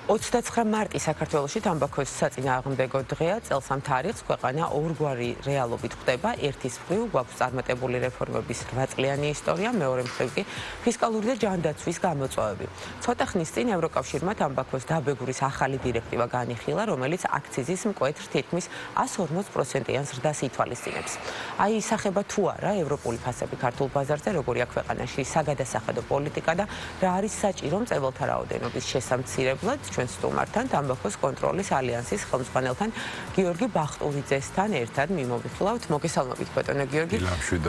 29 მარტი საქართველოში თამბაქოს საწინააღმდეგო დღეა. წელს ამ თარიღს ქვეყანა ორგვარი რეალობით ხვდება. ერთის მხრივ გვაქვს წარმატებული რეფორმების 8-წლიანი ისტორია, მეორე მხრივ კი ფისკალური და ჯანდაცვის გამოწვევები. ცოტა ხნის წინ ევროკავშირმა თამბაქოს დაბეგურის ახალი დირექტივა განიხილა, რომელიც აქციზის მკვეთრ თითქმის 140%-იან ზრდას ითვალისწინებს. აი ისახება თუ არა ევროპული ფასები ქართულ ბაზარზე, როგორია ქვეყანაში საგადასახადო პოლიტიკა და რა არის საჭირო მწებელთა რაოდენობის შესამცირებლად. ჩვენ სტუმართან თამბაქოს კონტროლის ალიანსის ხელმძღვანელთან გიორგი ბახტურიძესთან ერთად მიმოვიხილავთ. მოგესალმებით ბატონო გიორგი.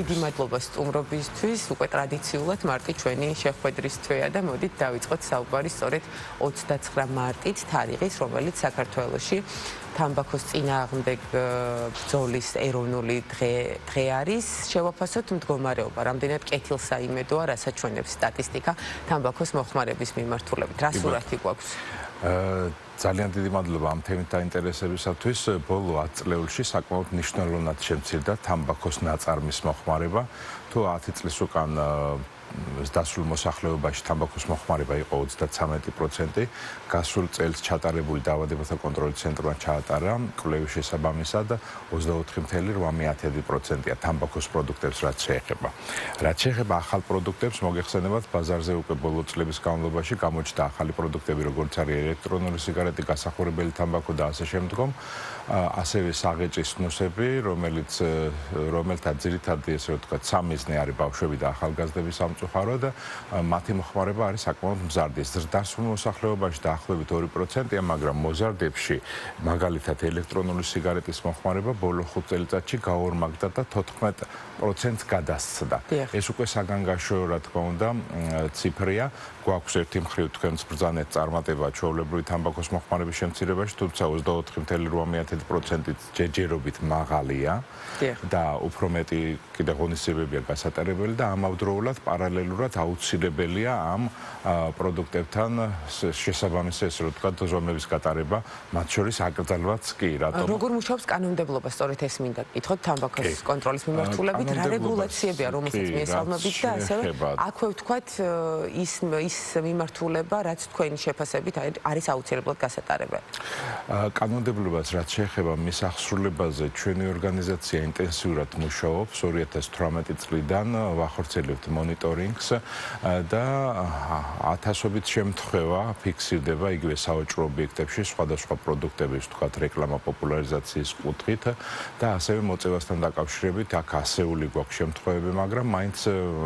დიდი მადლობა სტუმრობისთვის. უკვე ტრადიციულად მარტი ჩვენი შეხვედრის თვეა და მოდით დავიწყოთ საუბარი სწორედ 29 მარტით, თარიღის, რომელიც საქართველოში თამბაქოს წინააღმდეგ ბრძოლის ეროვნული დღე არის. შევაფასოთ მდგომარეობა, რამდენად კეთილსაიმედოა, რასაც ჩვენებს სტატისტიკა თამბაქოს მოხმარების მიმართულებით. რა სურათი გვაქვს? ძალიან დიდი მადლობა ამ თემით დაინტერესებისათვის. ბოლო 10 წლებში საკმაოდ მნიშვნელოვნად შემცირდა თამბაქოს ნაწარმის მოხმარება. თუ 10 წლის უკან დასრულ მოსახლეობაში თამბაქოს მოხმარება იყო 33%, გასულ წელს ჩატარებული დაავადებათა კონტროლის ცენტრმა ჩაატარა კვლევის შესაბამისად 24.8%-ია თამბაქოს პროდუქტებს რაც შეეხება. რაც შეეხება ახალ პროდუქტებს, მოგეხსენებათ, ბაზარზე უკვე ბოლო წლების განმავლობაში გამოჩნდა ახალი პროდუქტები, როგორც არის ელექტრონული სიგარეტი, გასახურებელი თამბაქო და ასე შემდგომ. ასევე საღეჭის სნუსები, რომელთა ძირითადი ესე ვთქვათ სამიზნე არის ბავშვები და ახალგაზრდები სამწუხაროდ, მათი მოხმარება არის საკმაოდ მზარდი. ზრდასრულ მოსახლეობაში დაახლოებით 2%-ია, მაგრამ მოზარდებში, მაგალითად ელექტრონული სიგარეტის მოხმარება ბოლო 5 წელიწადში გაორმაგდა და 14%-ს გადასცდა. ეს უკვე საგანგაშო, რა თქმა უნდა, ციფრია. გვაქვს ერთი მხრივ თქვენს ბრძანეთ წარმატება ჩვეულებრივი თამბაქოს მოხმარების შემცირებაში, თუმცა 24.8%-ით ჯერჯერობით მაღალია და უფრო მეტი კიდე ღონისძიებებია გასატარებელი და ამავდროულად პარალელურად აუცილებელია ამ პროდუქტებთან შესაბამისი ესე ვთქვათ ზომების გატარება, მათ შორის აკრძალვაც კი, რატომ? როგორ მუშაობს კანონმდებლობა, სწორედ ეს მინდა გკითხოთ თამბაქოს კონტროლის მიმართულებით, რა რეგულაციებია, რომელსაც მიესალმებით და ასევე აქვე ვთქვათ ის მიმართულება, რაც თქვენი შეფასებით არის აუცილებლად გასატარებელი. კანონმდებლობას რაც შეეხება მის აღსრულებაზე, ჩვენი ორგანიზაცია ინტენსიურად მუშაობს 2018 წლიდან ვახორციელებთ მონიტორინგს და ათასობით შემთხვევა ფიქსირდება იგივე საოჭრო ობიექტებში სხვადასხვა პროდუქტების, ვთქვათ, რეკლამა პოპულარიზაციის კუთხით და ასევე მოწევასთან დაკავშირებით აქ ასეული გვაქვს შემთხვევები, მაგრამ მაინც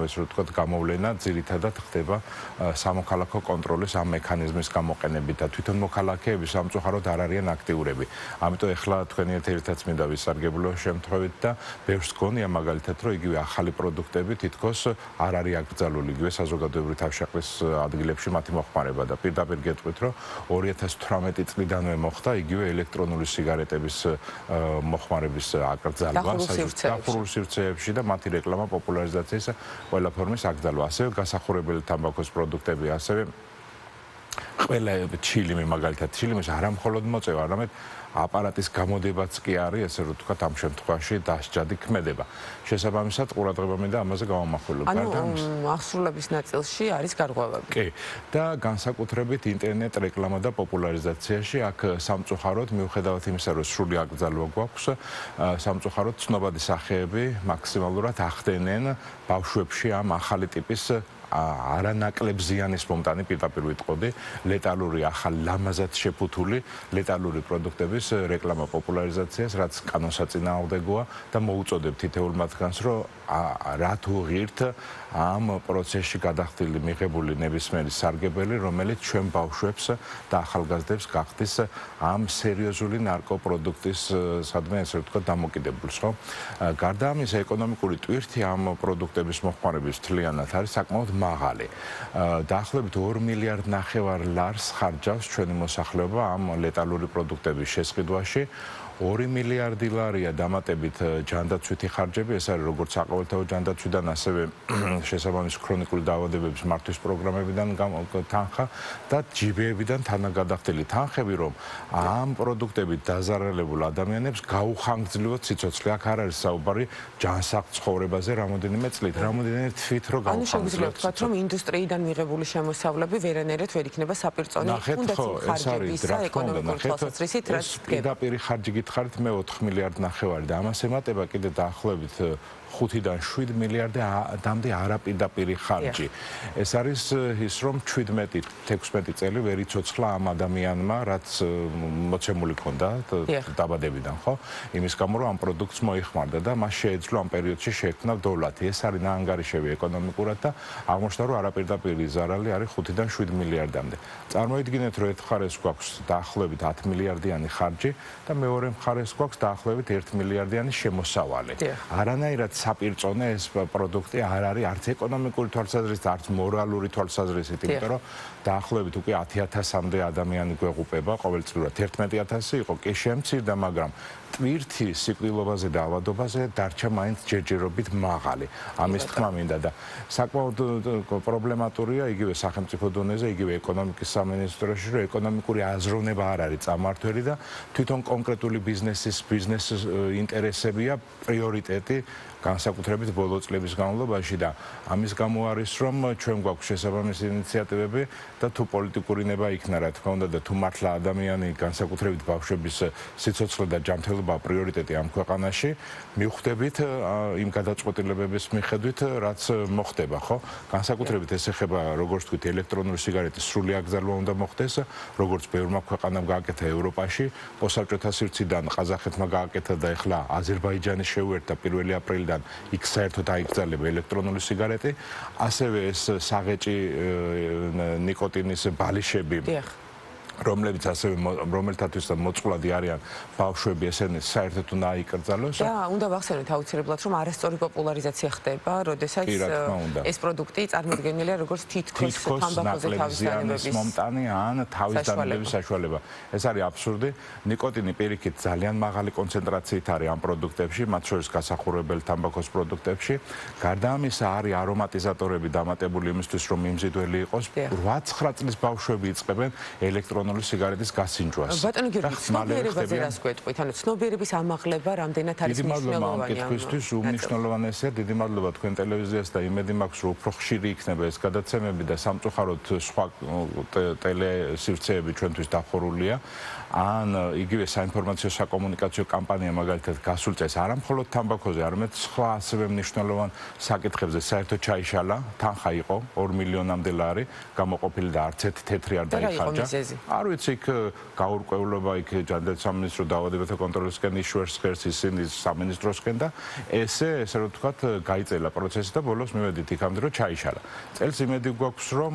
ესე ვთქვათ გამოვლენა ძირითადად ხდება სამოქალაქო კონტროლის ამ მექანიზმის გამოყენებით და თვითონ მოქალაქეები სამწუხაროდ არ არიან აქტიურები. ამიტომ ეხლა თქვენი ერთადაც მინდა ვისარგებლო შემთხვევით და ბევრს გონია მაგალითად, რომ იგივე ახალი პროდუქტები თითქოს არ არის აკრძალული იგივე საზოგადოებრივი თავშეყრის ადგილებში მათი მოხმარება და პირდაპირ გეტყვით, რომ 2018 წლიდანვე მოხდა იგივე ელექტრონული სიგარეტების მოხმარების აკრძალვა დახურულ სივრცეებში და მათი რეკლამა პოპულარიზაციის ყველა ფორმის აკრძალვა. ასევე გასახურებელი თამბაქოს პროდუქტები, ასევე ყველა ჩილიმი, მაგალითად ჩილიმის არა მხოლოდ მოწევა, არამედ აპარატის გამოდებაც კი არის, ესე ვთქვათ, ამ შემთხვევაში დასჯადი ქმედება. შესაბამისად, ყურადღება მინდა ამაზე გავამახვილოთ. აღსრულების ნაწილში არის გარღვევები. კი, და განსაკუთრებით ინტერნეტ რეკლამა და პოპულარიზაციაში აქ სამწუხაროდ, მიუხედავად იმისა, რომ სრული აკრძალვა გვაქვს, სამწუხაროდ ცნობადი სახეები მაქსიმალურად ახდენენ ბავშვებში ამ ახალი ტიპის არანაკლებ ზიანის მომტანი, პირდაპირ ვიტყოდი, ლეტალური ახალი ლამაზად შეფუთული ლეტალური პროდუქტების რეკლამა პოპულარიზაციას, რაც კანონსაწინააღმდეგოა და მოუწოდებ თითოეულ მათგანს, რომ რა თუ ღირთ ამ პროცესში გადახდილი მიღებული ნებისმიერი სარგებელი, რომელიც ჩვენ ბავშვებს და ახალგაზრდებს გახდის ამ სერიოზული ნარკოპროდუქტის სადმე ესე ვთქვათ დამოკიდებულს, ხო? გარდა ამისა, ეკონომიკური ტვირთი ამ პროდუქტების მოხმარების თლიანად არის საკმაოდ მაღალი. დაახლოებით 2,5 მილიარდ ლარს ხარჯავს ჩვენი მოსახლეობა ამ ლეტალური პროდუქტების შესყიდვაში. 2 მილიარდი ლარია დამატებით ჯანდაცვითი ხარჯები, ეს არის როგორც საყოველთაო ჯანდაცვიდან, ასევე შესაბამის ქრონიკული დაავადებების მართვის პროგრამებიდან თანხა და ჯიბეებიდან თანაგადახდილი თანხები, რომ ამ პროდუქტებით დაზარალებულ ადამიანებს გაუხანგრძლივოთ სიცოცხლე. აქ არ არის საუბარი ჯანსაღ ცხოვრებაზე რამოდენიმე წლით, რამოდენიმე თვით რო გაუხანგრძლივოთ ვთქვათ, რომ ინდუსტრიიდან მიღებული შემოსავლები ვერანაირად ვერ იქნება საპირწონე, თუნდაც იმ ხარჯებისა ეკონომიკური თვალსაზრისით, რაც პირდაპირი ხარჯი გითხარით, მე 4 მილიარდ ნახევარი და ამას ემატება კიდე დაახლოებით 5-დან 7 მილიარდამდე არაპირდაპირი ხარჯი. ეს არის ის, რომ 17-16 წელი ვერ იცოცხლა ამ ადამიანმა, რაც მოცემული ჰქონდა დაბადებიდან, ხო? იმის გამო, რომ ამ პროდუქტს მოიხმარდა და მას შეეძლო ამ პერიოდში შეექმნა დოლარი. ეს არის ნაანგარიშები ეკონომიკურად და აღმოჩნდა, რომ არაპირდაპირი ზარალი არის 5-დან 7 მილიარდამდე. წარმოიდგინეთ, რომ ერთ მხარეს გვაქვს დაახლოებით 10 მილიარდიანი ხარჯი და მეორე მხარეს გვაქვს დაახლოებით 1 მილიარდიანი შემოსავალი. არანაირად საპირწონე ეს პროდუქტი არ არის არც ეკონომიკური თვალსაზრისით, არც მორალური თვალსაზრისით, იმიტომ რომ დაახლოებით უკვე 10,000-მდე ადამიანი გვეღუპება ყოველწლიურად. 11,000 იყო კი შემცირდა, მაგრამ ტვირთი სიკვდილობაზე და ავადობაზე დარჩა მაინც ჯერჯერობით მაღალი. ამის თქმა მინდა და საკმაოდ პრობლემატურია იგივე სახელმწიფო დონეზე, იგივე ეკონომიკის სამინისტროში, რომ ეკონომიკური აზროვნება არ არის წამართველი და თვითონ კონკრეტული ბიზნესის ინტერესებია პრიორიტეტი განსაკუთრებით ბოლო წლების განმავლობაში და ამის გამო არის, რომ ჩვენ გვაქვს შესაბამისი ინიციატივები და თუ პოლიტიკური ნება იქნა, რა თქმა უნდა, და თუ მართლა ადამიანი განსაკუთრებით ბავშვების სიცოცხლე და ჯანმრთელობა პრიორიტეტი ამ ქვეყანაში, მივხვდებით იმ გადაწყვეტილებების მიხედვით, რაც მოხდება, ხო? განსაკუთრებით ეს ეხება, როგორც ვთქვით, ელექტრონული სიგარეტის სრული აკრძალვა უნდა მოხდეს, როგორც ბევრმა ქვეყანამ გააკეთა ევროპაში, პოსტსაბჭოთა სივრციდან ყაზახეთმა გააკეთა და ეხლა აზერბაიჯანი შეუერთდა 1 აპრილიდან იქ საერთოდ აიკრძალება ელექტრონული სიგარეტი, ასევე ეს საღეჭი ნიკოტინის ბალიშები, რომლებიც ასევე რომელთათვის მოწყვლადი არიან ბავშვები, ესენი საერთოდ უნდა აიკრძალოს. და უნდა ვახსენოთ აუცილებლად, რომ არასწორი პოპულარიზაცია ხდება, როდესაც ეს პროდუქტი წარმოდგენილია როგორც თითქოს თამბაქოზე თავისუფლების მომტანი ან თავისდანების საშუალება. ეს არის აბსურდი. ნიკოტინი პირიქით ძალიან მაღალი კონცენტრაციით არის ამ პროდუქტებში, მათ შორის გასახურებელ თამბაქოს პროდუქტებში. გარდა ამისა არის არომატიზატორები დამატებული იმისთვის, რომ მიმზიდველი იყოს. 8-9 წლის ბავშვები იწყებენ ელექტრონული სიგარეტის გასინჯვას. ბატონო გიორგი, ცნობიერებაზე რას გვეტყვით? ანუ ცნობიერების ამაღლება რამდენად არის მნიშვნელოვანი? კითხვისთვის უმნიშვნელოვანესია. დიდი მადლობა თქვენ ტელევიზიას და იმედი მაქვს, რომ უფრო ხშირი იქნება ეს გადაცემები და სამწუხაროდ სხვა ტელესივრცეები ჩვენთვის დახურულია. ან იგივე საინფორმაციო საკომუნიკაციო კამპანია მაგალითად გასულ წელს არა მხოლოდ თამბაქოზე, არამედ სხვა ასევე მნიშვნელოვან საკითხებზე საერთოდ ჩაიშალა, თანხა იყო 2 მილიონამდე ლარი გამოყოფილი და არც ერთი თეთრი არ დაიხარჯა. არ ვიცი, იქ გაურკვევლობა, იქ ჯანდაცვის სამინისტრო დაავადებათა კონტროლისკენ იშვერს ხერს ისინი სამინისტროსკენ და ესე რომ ვთქვათ, გაიწელა პროცესი და ბოლოს მივედით იქამდე, რომ ჩაიშალა. წელს იმედი გვაქვს, რომ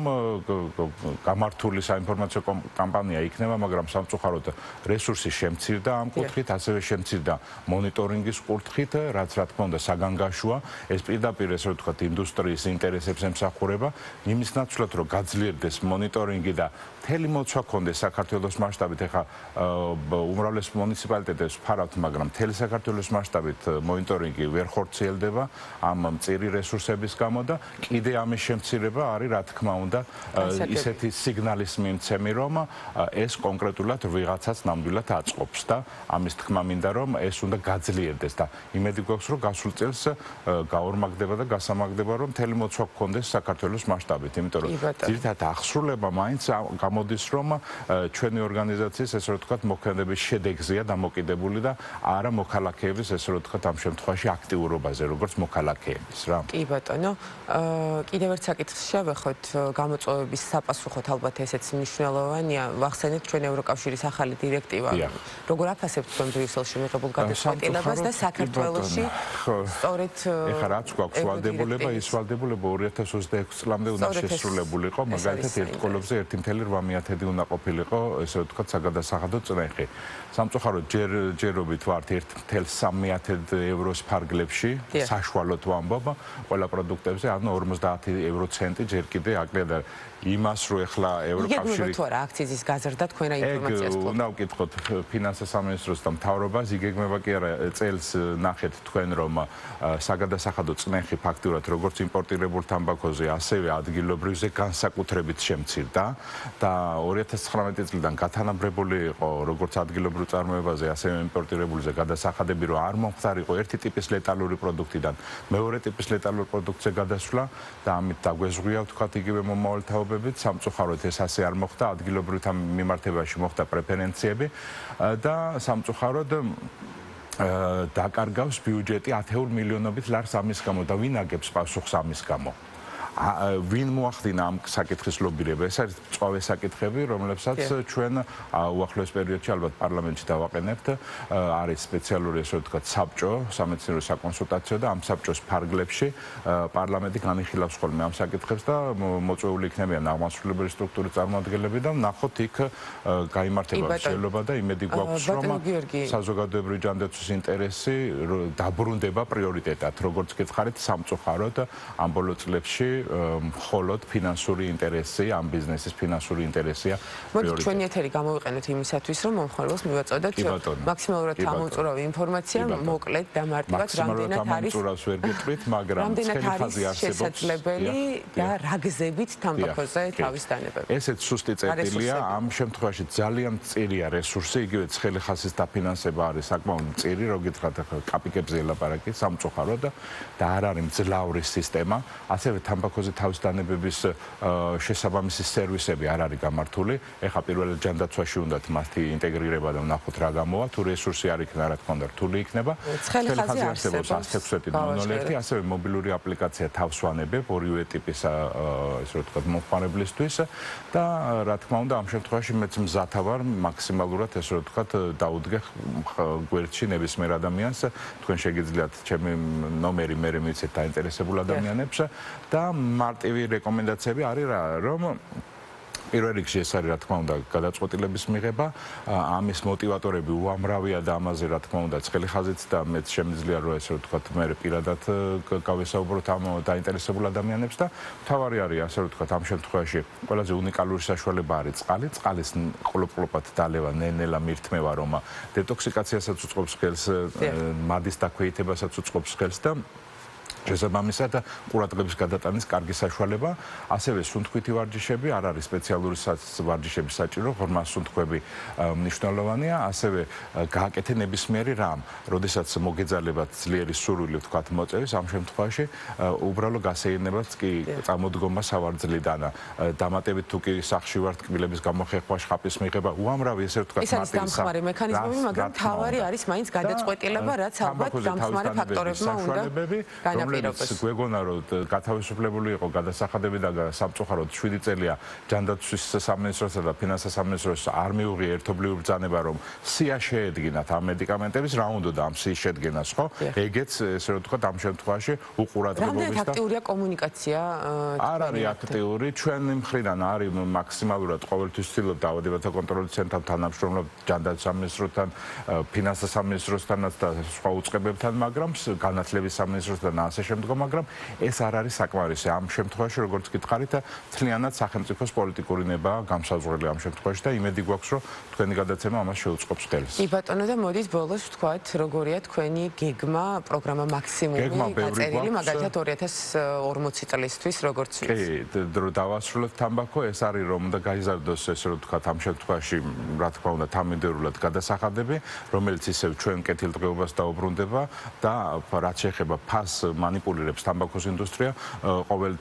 გამართული საინფორმაციო კამპანია იქნება, მაგრამ სამწუხაროდ რესურსი შემცირდა ამ კუთხით, ასევე შემცირდა მონიტორინგის კუთხით, რაც რა თქმა უნდა საგანგაშოა. ეს პირდაპირ ესე რომ ვთქვათ, ინდუსტრიის ინტერესებს ემსახურება, იმის ნაცვლად, რომ გაძლიერდეს მონიტორინგი და მთელი მოცვა ქონდეს საქართველოს მასშტაბით, ეხლა უმრავლეს მუნიციპალიტეტებს ვფარავთ, მაგრამ მთელი საქართველოს მასშტაბით მონიტორინგი ვერ ხორციელდება ამ მწირი რესურსების გამო და კიდე ამის შემცირება არის, რა თქმა უნდა, ისეთი სიგნალის მიმცემი, რომ ეს კონკრეტულად ვიღაცას ნამდვილად აწყობს და ამის თქმა მინდა, რომ ეს უნდა გაძლიერდეს და იმედი გვაქვს, რომ გასულ წელს გაორმაგდება და გასამაგდება, რომ მთელი მოცვა გქონდეს საქართველოს მასშტაბით, იმიტომ რომ ძირითადად აღსრულება მაინც გამოდის, რომ ჩვენი ორგანიზაციის ესე რომ ვთქვათ, მოქმედების შედეგზეა დამოკიდებული და არა მოქალაქეების ესე რომ ვთქვათ, ამ შემთხვევაში აქტიურობაზე, როგორც მოქალაქეების რა. კი ბატონო, კიდევ ერთ საკითხს შევეხოთ, გამოწვევების საპასუხოდ ალბათ ესეც მნიშვნელოვანია. ვახსენეთ ჩვენ ევროკავშირის ახალი დირექტივა. როგორ აფასებთ თქვენ ბრიუსელში მიღებულ გადაწყვეტილებას და საქართველოში სწორედ ეხლა რაც გვაქვს ვალდებულება, ის ვალდებულება 2026 წლამდე უნდა შესრულებულიყო, მაგალითად ერთ კოლოფზე 1,8 უნდა ყოფილიყო, ესე ვთქვათ, საგადასახადო წნეხი. სამწუხაროდ ჯერობით ვართ 1,3 ევროს ფარგლებში, საშუალოდ ვამბობ, ყველა პროდუქტებზე, ანუ 50 евро ცენტი ჯერ კიდე აკლია და იმას, რომ ეხლა ევროკავშირი იგეგმება თუ არა აქციზის გაზრდა თქვენ რა ინფორმაციას ფლობთ? უნდა ვკითხოთ ფინანსთა სამინისტროს და მთავრობას, იგეგმება კი არა, წელს ნახეთ თქვენ, რომ საგადასახადო წნეხი ფაქტურად როგორც იმპორტირებულ თამბაქოზე, ასევე ადგილობრივზე განსაკუთრებით შემცირდა და 2019 2019 წლიდან გათანაბრებული იყო როგორც ადგილობრივ წარმოებაზე, ასევე იმპორტირებულზე გადასახადები, რომ არ მომხდარიყო ერთი ტიპის ლეტალური პროდუქტიდან მეორე ტიპის ლეტალურ პროდუქტზე გადასვლა და ამით დაგვეზღვია ვთქვათ იგივე მომავალთაობებით. სამწუხაროდ ეს ასე არ მოხდა, ადგილობრივთა მიმართებაში მოხდა პრეფერენციები და სამწუხაროდ დაკარგავს ბიუჯეტი 10 მილიონობით ლარს ამის გამო და ვინ აგებს პასუხს ამის გამო? ვინ მოახდინა ამ საკითხის ლობირება? ეს არის წვავე საკითხები, რომლებსაც ჩვენ უახლოეს პერიოდში ალბათ პარლამენტში დავაყენებთ. არის სპეციალური ესე ვთქვათ საბჭო, სამეცნიერო საკონსულტაციო და ამ საბჭოს ფარგლებში პარლამენტი განიხილავს ხოლმე ამ საკითხებს და მოწვეული იქნებიან აღმასრულებელი სტრუქტურის წარმომადგენლები და ვნახოთ იქ გაიმართება მსჯელობა და იმედი გვაქვს, რომ საზოგადოებრივი ჯანდაცვის ინტერესი დაბრუნდება პრიორიტეტად, როგორც გითხარით, სამწუხაროდ ამ ბოლო წლებში მხოლოდ ფინანსური ინტერესი, ამ ბიზნესის ფინანსური ინტერესია პრიორიტეტი. მოდით ჩვენი ეთერი გამოვიყენოთ იმისათვის, რომ მომხმარებელს მივაწოდოთ მაქსიმალურად ამოწურავი ინფორმაცია, მოკლედ და მარტივად რამდენად არის ვერ გეტყვით, მაგრამ რამდენად არის შესაძლებელი და რა გზებით თამბაქოზე თავის დანებება. ესეც სუსტი წერტილია, ამ შემთხვევაში ძალიან მწირია რესურსი, იგივე ცხელი ხასის დაფინანსება არის საკმაოდ მწირი, რო გითხრათ ახლა კაპიკებზე ელაპარაკი, სამწუხაროდ და არ არის მძლავრი სისტემა, ასევე თამბაქოზე თავის დანებების შესაბამისი სერვისები არ არის გამართული. ეხლა პირველად ჯანდაცვაში უნდათ მათი ინტეგრირება და ვნახოთ რა გამოვა. თუ რესურსი არ იქნება, რა თქმა უნდა, რთული იქნება. ცხელი ხაზი არსებობს 116.01 ასევე მობილური აპლიკაცია თავს ვანებებ ორივე ტიპის ესე ვთქვათ მომხმარებლისთვის და რა თქმა უნდა ამ შემთხვევაში მეც მზათა ვარ მაქსიმალურად ესე ვთქვათ დაუდგე გვერდში ნებისმიერ ადამიანს. თქვენ შეგიძლიათ ჩემი ნომერი მე მივიცეთ დაინტერესებულ ადამიანებს და მარტივი რეკომენდაციები არის რა, რომ პირველ რიგში ეს არის რა თქმა უნდა გადაწყვეტილების მიღება, ამის მოტივატორები უამრავია და ამაზე რა თქმა უნდა ცხელი ხაზით და მეც შემიძლია რომ ესე ვთქვათ მე პირადად გავესაუბროთ ამ დაინტერესებულ ადამიანებს და მთავარი არის ასე ვთქვათ ამ შემთხვევაში ყველაზე უნიკალური საშუალება არის წყალი, წყალის ყლუპ-ყლუპად დალევა, ნელ-ნელა მირთმევა, რომ დეტოქსიკაციასაც უწყობს ხელს, მადის დაქვეითებასაც უწყობს ხელს და შესაბამისად ყურადღების გადატანის კარგი საშუალება, ასევე სუნთქვითი ვარჯიშები, არ არის სპეციალური ვარჯიშები საჭირო, ღრმა სუნთქვები მნიშვნელოვანია, ასევე გააკეთე ნებისმიერი რამ, როდესაც მოგეძალებათ ძლიერი სურვილი ვთქვათ მოწევის, ამ შემთხვევაში უბრალო გასეირნებაც კი წამოდგომა სავარძლიდან, დამატებით თუ კი სახში ვართ კბილების გამოხეხვა, შხაპის მიღება, უამრავი ესე ვთქვათ ეს არის დამხმარე მექანიზმები, მაგრამ თავარი არის მაინც გადაწყვეტილება, რაც ალბათ დამხმარე ფაქტორებმა უნდა განაპირობოს. გვეგონა რომ გათავისუფლებული იყო გადასახადები და სამწუხაროდ 7 წელია ჯანდაცვის სამინისტროსა და ფინანსთა სამინისტროს არ მიუღია ერთობლივი ბრძანება რომ სია შეედგინათ ამ მედიკამენტების რა უნდა ამ სიის შედგენას, ხო? ეგეც ესე რომ ვთქვათ ამ შემთხვევაში უყურადღებობის და რამდენად აქტიურია კომუნიკაცია? არ არის აქტიური, ჩვენი მხრიდან არის მაქსიმალურად ყოველთვის ვცდილობ დაავადებათა კონტროლის ცენტრთან თანამშრომლობ ჯანდაცვის სამინისტროსთან, ფინანსთა სამინისტროსთანაც და სხვა უწყებებთან, მაგრამ განათლების სამინისტროსთან ასე შემდგომ, მაგრამ ეს არ არის საკმარისი. ამ შემთხვევაში, როგორც გითხარით, მთლიანად სახელმწიფოს პოლიტიკური ნება გამსაზღვრელი ამ შემთხვევაში და იმედი გვაქვს, რომ თქვენი გადაცემა ამას შეუწყობს ხელს. კი ბატონო და მოდით ბოლოს ვთქვათ, როგორია თქვენი გეგმა, პროგრამა მაქსიმუმი გაწერილი, მაგალითად 2040 წლისთვის, როგორც ვიცი. კი, დავასრულოთ თამბაქო, ეს არის რომ და გაიზარდოს ესე რომ ვთქვათ ამ შემთხვევაში, რა თქმა უნდა, თამინდერულად გადასახადები, რომელიც ისევ ჩვენ კეთილდღეობას დაუბრუნდება და რაც შეეხება ფას манипулиრებს თამბაქოს ინდუსტრია, ყოველ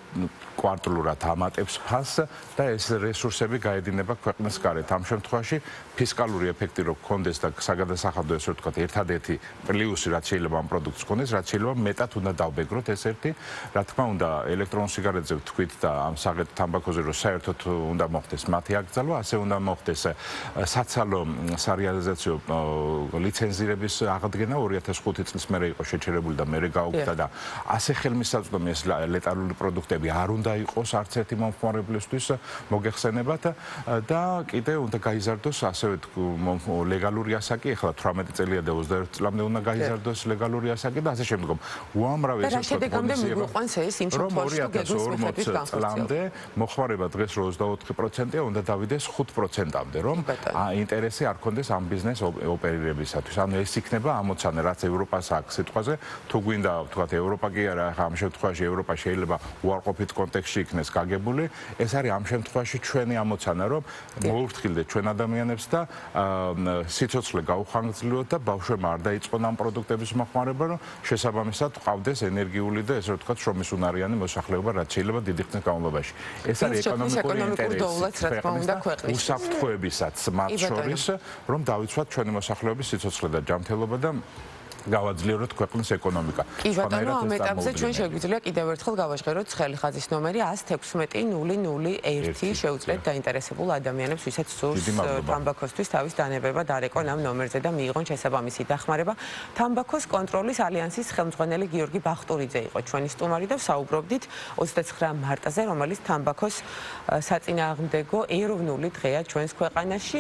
კვარტლურად ამატებს ფასს და ეს რესურსები გაედინება ქვეყნის გარეთ. ამ შემთხვევაში ფისკალური ეფექტი რო გქონდეს და საგადასახადო ესე ვთქვათ, ერთადერთი პლუსი რაც შეიძლება ამ პროდუქტს გქონდეს, რაც შეიძლება მეტად უნდა დავბეგროთ ეს ერთი. რა თქმა უნდა, ელექტრონულ სიგარეტებზე ვთქვით და ამ საღეთ თამბაქოზე რო საერთოდ უნდა მოხდეს მათი აკრძალვა, ასე უნდა მოხდეს საცალო სარეალიზაციო ლიცენზირების აღდგენა 2005 წლის მერე იყო შეჩერებული და მერე გაუქმდა და ასე ხელმისაწვდომი ეს ლეტალური პროდუქტები არ უნდა იყოს არც ერთი მომხმარებლისთვის მოგეხსენებათ და კიდე უნდა გაიზარდოს ასევე ლეგალური ასაკი, ახლა 18 წელია და 21 წლამდე უნდა გაიზარდოს ლეგალური ასაკი და ასე შემდგომ. უამრავი ეს შედეგამდე მიგვიყვანს ეს იმ შემთხვევაში თუ გეგმის მიხედვით წლამდე მოხმარება დღეს 24%-ია, უნდა დავიდეს 5%-ამდე, რომ ინტერესი არ ქონდეს ამ ბიზნეს ოპერირებისათვის. ანუ ეს იქნება ამოცანა, რაც ევროპას აქვს სიტყვაზე, თუ გვინდა ვთქვათ ევროპა კი არა, ამ შემთხვევაში ევროპა შეიძლება უარყოფით კონტექსტში იქნეს გაგებული. ეს არის ამ შემთხვევაში ჩვენი ამოცანა, რომ მოუხდილდეთ ჩვენ ადამიანებს და სიცოცხლე გაუხანგრძლივოთ და ბავშვებმა არ დაიწყონ ამ პროდუქტების მოხმარება, რომ შესაბამისად ყავდეს ენერგიული და ესე ვთქვათ, შრომის უნარიანი მოსახლეობა, რაც შეიძლება დიდი ხნის განმავლობაში. ეს არის ეკონომიკური ინტერესი უსაფრთხოებისაც მათ შორის, რომ დავიცვათ ჩვენი მოსახლეობის სიცოცხლე და ჯანმრთელობა და გავაძლიეროთ ქვეყნის ეკონომიკა. კი ბატონო, ამ ეტაპზე ჩვენ შეგვიძლია კიდევ ერთხელ გავაჟღეროთ ცხელი ხაზის ნომერი 116-001 შეუძლიათ დაინტერესებულ ადამიანებს, ვისაც სურს თამბაქოსთვის თავის დანებება დარეკონ ამ ნომერზე და მიიღონ შესაბამისი დახმარება. თამბაქოს კონტროლის ალიანსის ხელმძღვანელი გიორგი ბახტურიძე იყო ჩვენი სტუმარი და ვსაუბრობდით 29 მარტზე, რომელიც თამბაქოს საწინააღმდეგო ეროვნული დღეა ჩვენს ქვეყანაში.